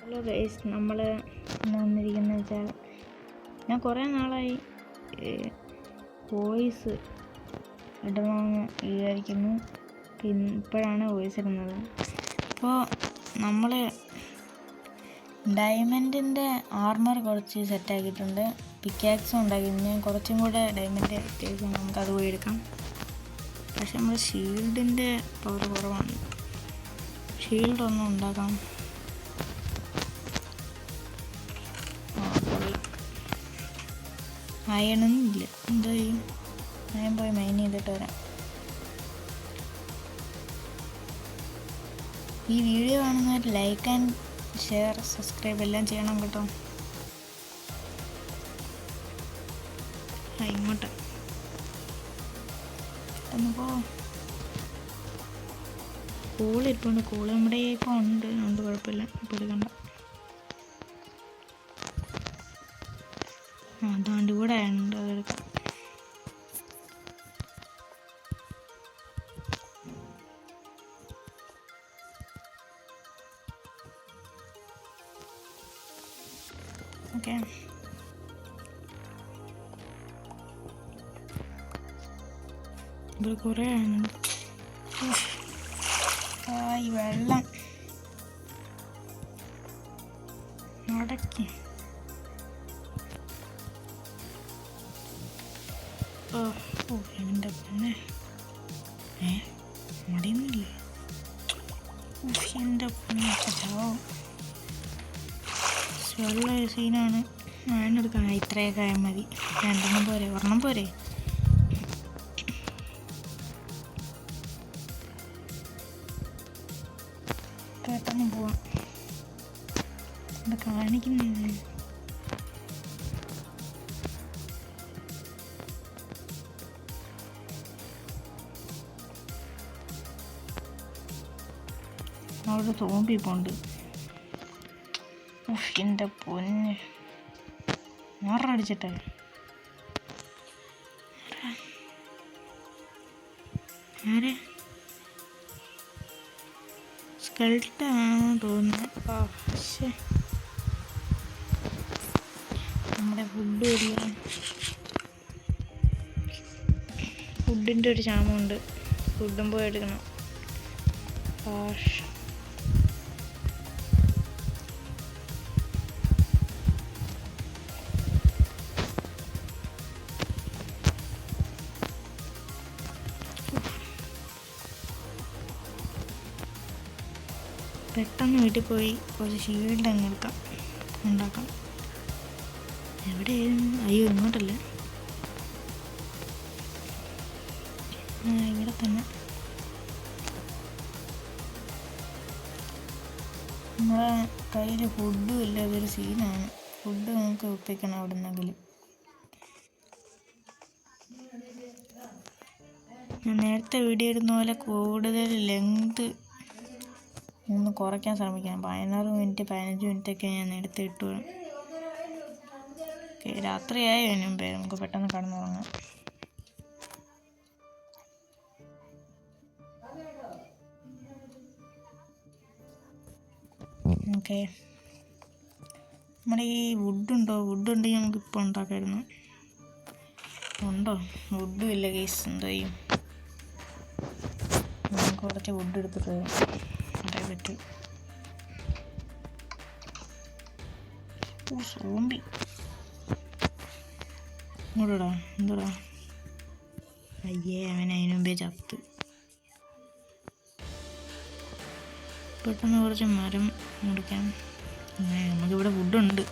Hello guys, നമ്മൾ വന്നിരിക്കുന്നത് വെച്ചാൽ ഞാൻ കുറേ നാളായി വോയിസ് ഇടണമെന്ന് വിചാരിക്കുന്നു. ഇപ്പോഴാണ് വോയിസ് ഇടുന്നത്. അപ്പോൾ നമ്മൾ ഡയമണ്ടിൻ്റെ ആർമർ കുറച്ച് സെറ്റാക്കിയിട്ടുണ്ട്. പിക്കാക്സും ഉണ്ടാക്കിയിട്ടുണ്ട്. ഞാൻ കുറച്ചും കൂടെ ഡയമണ്ട് അത്യാവശ്യം നമുക്കത് പോയി എടുക്കാം. പക്ഷെ നമ്മൾ ഷീൽഡിൻ്റെ പവർ കുറവാണ്. ഷീൽഡൊന്നും ഉണ്ടാക്കാം. അയണൊന്നും ഇല്ല. എന്താ ചെയ്യും? ഞാൻ പോയി മൈൻ ചെയ്തിട്ട് വരാം. ഈ വീഡിയോ കാണുന്നവർ ലൈക്ക് ആൻഡ് ഷെയർ സബ്സ്ക്രൈബ് എല്ലാം ചെയ്യണം കേട്ടോ. ഇങ്ങോട്ട് ഒന്ന് പോ. കോളിരിപ്പുണ്ട്. കോള് നമ്മുടെ ഇപ്പോൾ ഉണ്ട്. കുഴപ്പമില്ല, ഇപ്പോൾ എടുക്കണ്ട. അതാണ്ട് കൂടെ ഉണ്ട്, അതെടുക്കാം. ഓക്കെ, ഇവിടെ കുറേ ആണ്. ഈ വെള്ളം നടക്കി. എൻ്റെ പൊന്നെ, മടിയൊന്നുമില്ല. എൻ്റെ പൊന്നെ, വെള്ള സീനാണ്. അതിനെടുക്കാൻ ഇത്രയൊക്കെ ആയാൽ മതി. രണ്ടെണ്ണം പോരെ? ഒരെണ്ണം പോരെ? പെട്ടെന്ന് പോവാം. ഇത് കാണിക്കുന്നില്ല. അവിടെ തോമ്പി പോണ്ട്. എൻ്റെ പൊന്നെ, ഞാറടിച്ചിട്ടെ. ആരെ? സ്കെൽട്ടാണെന്ന് തോന്നുന്നു. പക്ഷേ നമ്മുടെ ഫുഡ് ഇല്ല. ഫുഡിൻ്റെ ഒരു ക്ഷാമമുണ്ട്. ഫുഡും പോയി എടുക്കണം. പെട്ടെന്ന് വീട്ടിൽ പോയി കുറച്ച് ഷീൽഡ് അങ്ങ് എടുക്കാം, ഉണ്ടാക്കാം. എവിടെയായിരുന്നു? അയ്യോ, ഇങ്ങോട്ടല്ല, ഇവിടെ തന്നെ. നമ്മളെ കയ്യിൽ ഫുഡും ഇല്ല. അതൊരു സീനാണ്. ഫുഡ് നമുക്ക് ഒപ്പിക്കണം അവിടെ നിന്നെങ്കിലും. ഞാൻ നേരത്തെ വീഡിയോ ഇടുന്ന പോലെ കൂടുതൽ ലെങ്ത് ഒന്ന് കുറയ്ക്കാൻ ശ്രമിക്കാം. 16 മിനിറ്റ് 15 മിനിറ്റൊക്കെ ഞാൻ എടുത്ത് ഇട്ടു. ഓക്കെ, രാത്രിയായി. അതിന് മുമ്പേ നമുക്ക് പെട്ടെന്ന് കടന്നു തുടങ്ങാം. ഓക്കെ, നമ്മുടെ ഈ വുഡുണ്ടോ? വുഡുണ്ടെങ്കിൽ നമുക്കിപ്പോൾ ഉണ്ടാക്കാമായിരുന്നു. ഉണ്ടോ? വുഡും ഇല്ല കേസ്. എന്തോ ചെയ്യും? നമുക്ക് കുറച്ച് വുഡ് എടുത്തിട്ട് അതേ പറ്റും. സോമ്പി ഇങ്ങോട്ടാ. എന്തോടാ? അയ്യേ, അവൻ അതിന് മുമ്പേ ചത്ത്. പെട്ടെന്ന് കുറച്ച് മരം മുറിക്കാം. നമുക്കിവിടെ ഫുഡുണ്ട്.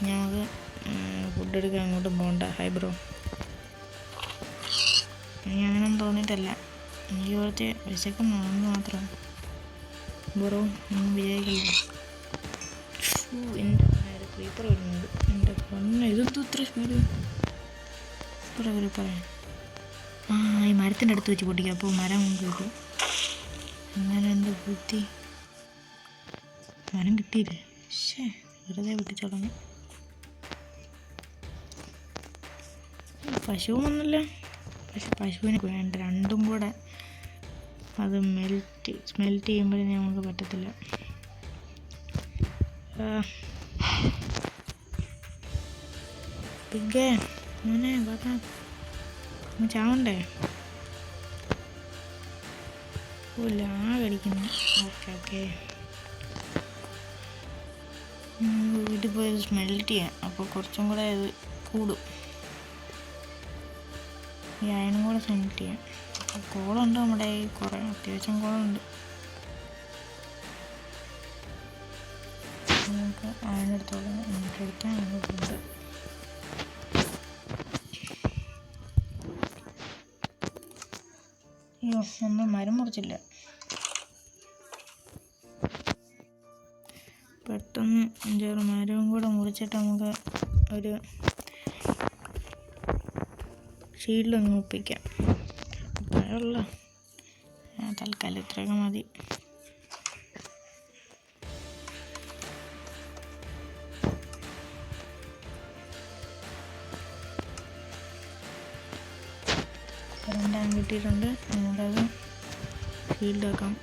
ഞങ്ങൾക്ക് ഫുഡ് എടുക്കാൻ അങ്ങോട്ടും പോകണ്ട. ഹൈ ബ്രോ, എനിക്ക് അങ്ങനെയൊന്നും തോന്നിയിട്ടല്ല. എനിക്ക് കുറച്ച് വിശക്കുന്നുണ്ടെന്ന് മാത്രം. ബ്രോ ഒന്നും വിചാരിക്കില്ല. എൻ്റെ ക്രീപ്പർ വരുന്നുണ്ട്. എൻ്റെ പൊന്നെ, ഇതെന്തോ ഇത്ര സ്പീഡ്? പറയാം. ഈ മരത്തിൻ്റെ അടുത്ത് വെച്ച് പൊട്ടിക്കുക. അപ്പോൾ മരം കിട്ടും. അങ്ങനെ എന്ത് ബുദ്ധി. മരം കിട്ടിയില്ലേ? ശേ, വെറുതെ പൊട്ടിച്ചോളാം. പശുവും ഒന്നുമില്ല. പക്ഷെ പശുവിന് വേണ്ട രണ്ടും കൂടെ അത് സ്മെൽറ്റ് ചെയ്യുമ്പോഴേ നമുക്ക് പറ്റത്തില്ല. പിങ്കേ മോനെ വാ ചാവണ്ടേ? ഓ ലാഗടിക്കുന്നു. ഓക്കെ വീട്ടിൽ പോയി സ്മെൽറ്റ് ചെയ്യാം. അപ്പോൾ കുറച്ചും കൂടെ അത് കൂടും. ഈ അയണും കൂടെ സ്മെൽറ്റ് ചെയ്യാം. അപ്പോൾ കോളുണ്ട് നമ്മുടെ ഈ കുറേ അത്യാവശ്യം കോളുണ്ട്. നമുക്ക് അയണെടുത്തോളാം. നമുക്ക് എടുക്കാൻ അങ്ങോട്ടുണ്ട്. അയ്യോ നമ്മൾ മരം മുറിച്ചില്ല. പെട്ടെന്ന് 5-6 മരവും കൂടെ മുറിച്ചിട്ട് നമുക്ക് ഒരു ഷീൽഡൊന്ന് ഒപ്പിക്കാം. അപ്പോഴുള്ള തൽക്കാലം ഇത്രയൊക്കെ മതി. രണ്ടാം കിട്ടിയിട്ടുണ്ട്. നമുക്കത് ഷീൽഡ് വെക്കാം.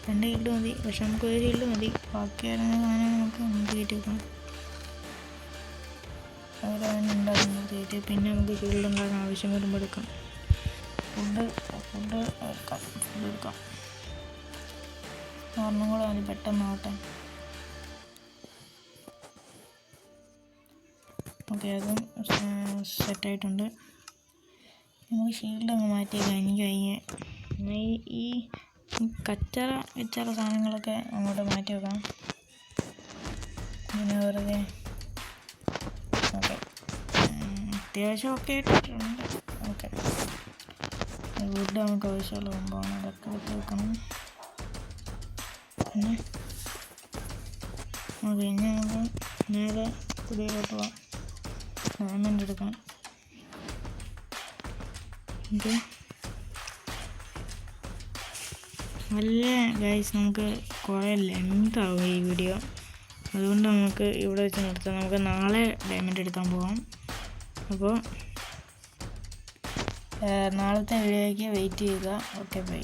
2 ഷീൽഡ് മതി. പക്ഷെ നമുക്ക് 1 ഷീൽഡ് മതി. ബാക്കി ഇറങ്ങുന്ന സാധനം നമുക്ക് കയറ്റി വെക്കാം. അവരവൻ ഉണ്ടാകുന്നത് കയറ്റി പിന്നെ നമുക്ക് ഷീൽഡ് ഉണ്ടാക്കാൻ ആവശ്യം വരുമ്പോൾ എടുക്കാം. ഫുഡ് എടുക്കാം. ഒരെണ്ണം കൂടെ മതി പെട്ടെന്നാവട്ടെ. ഓക്കെ അതും സെറ്റായിട്ടുണ്ട്. നമുക്ക് ഷീൽഡ് അങ്ങ് മാറ്റി കഴിഞ്ഞ് ഈ കച്ചറ സാധനങ്ങളൊക്കെ അങ്ങോട്ട് മാറ്റി വെക്കാം. പിന്നെ വെറുതെ ഓക്കെ അത്യാവശ്യം ഒക്കെ ഇട്ടിട്ടുണ്ട്. ഓക്കെ വുഡ് നമുക്ക് ആവശ്യമുള്ള മുമ്പാണ് അതൊക്കെ എടുത്ത് വെക്കണം. പിന്നെ ഓക്കെ ഇനി നമുക്ക് നേരെ കുടിയിലോട്ട് പോകാം. ഡയമണ്ട് എടുക്കാം. ഓക്കെ നല്ല ഗൈസ് നമുക്ക് കുറേ ലെങ്താവും ഈ വീഡിയോ. അതുകൊണ്ട് നമുക്ക് ഇവിടെ വെച്ച് നിർത്താം. നമുക്ക് നാളെ ഡയമണ്ട് എടുക്കാൻ പോകാം. അപ്പോൾ നാളത്തെ വീഡിയോയ്ക്ക് വെയിറ്റ് ചെയ്യുക. Okay bye.